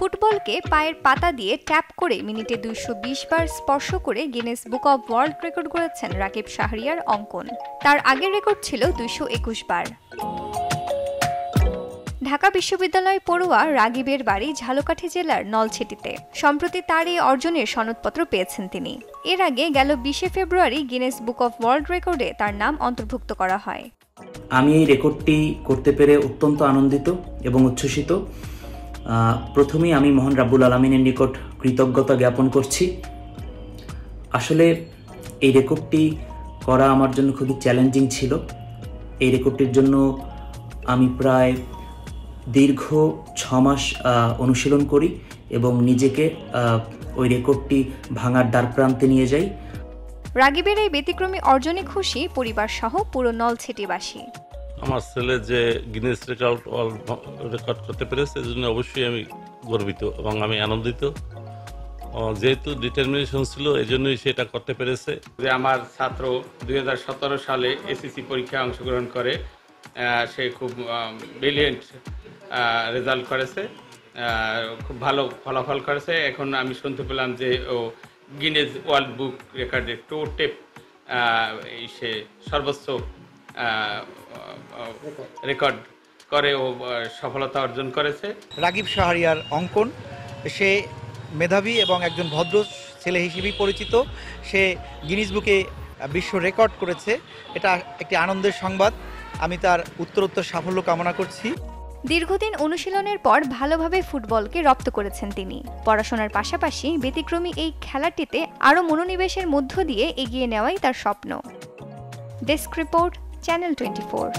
ফুটবলকে পায়ের পাতা দিয়ে ট্যাপ করে মিনিটে 220 বার স্পর্শ করে Guinness book of world record করেছেন রাকিব শাহরিয়ার অঙ্কন। তার আগের রেকর্ড ছিল 221 বার। ঢাকা বিশ্ববিদ্যালয় পড়ুয়া রাগিবের বাড়ি ঝালকাঠি জেলার নলছিটিতে। সম্প্রতি তার এই অর্জনের সনদপত্র পেয়েছেন তিনি। এর আগে গেল 20 ফেব্রুয়ারি গিনেস বুক অব ওয়ার্ল্ড রেকর্ডে তার নাম অন্তর্ভুক্ত করা হয়। আমি এই রেকর্ডটি করতে পেরে অত্যন্ত আনন্দিত এবং উচ্ছ্বসিত। প্রথমেই আমি মহান রাব্বুল আলামিনের নিকট কৃতজ্ঞতা জ্ঞাপন করছি। আসলে এই রেকর্ডটি করা আমার জন্য খুবই চ্যালেঞ্জিং ছিল। এই রেকর্ডটির জন্য আমি প্রায় দীর্ঘ 6 মাস অনুশীলন করি এবং নিজেকে ওই রেকর্ডটি ভাঙার দ্বারপ্রান্তে নিয়ে যাই। রাগিবের এই ব্যতিক্রমী অর্জনে খুশি পরিবার সহ পুরো নলছিটিবাসী। আমার ছেলে যে গিনেস রেকর্ড করতে পেরেছে এজন্য অবশ্যই আমি গর্বিত এবং আমি আনন্দিত। যেহেতু ডিটারমিনেশন ছিল এজন্যই সেটা করতে পেরেছে। যে আমার ছাত্র 2017 সালে এসএসসি পরীক্ষায় অংশগ্রহণ করে, সে খুব ব্রিলিয়েন্ট রেজাল্ট করেছে, খুব ভালো ফলাফল করেছে। এখন আমি শুনতে পেলাম যে ও গিনেস ওয়ার্ল্ড বুক রেকর্ডে টেপ সে সর্বোচ্চ রেকর্ড করে ও সফলতা অর্জন করেছে। রাকিব শাহরিয়ার অঙ্কন, সে মেধাবী এবং একজন ভদ্র ছেলে হিসেবেই পরিচিত। সে গিনিস বুকে বিশ্ব রেকর্ড করেছে, এটা একটি আনন্দের সংবাদ। আমি তার উত্তরোত্তর সাফল্য কামনা করছি। দীর্ঘদিন অনুশীলনের পর ভালোভাবে ফুটবলকে রপ্ত করেছেন তিনি। পড়াশোনার পাশাপাশি ব্যতিক্রমী এই খেলাটিতে আরও মনোনিবেশের মধ্য দিয়ে এগিয়ে নেওয়াই তার স্বপ্ন। Desk report, channel 24।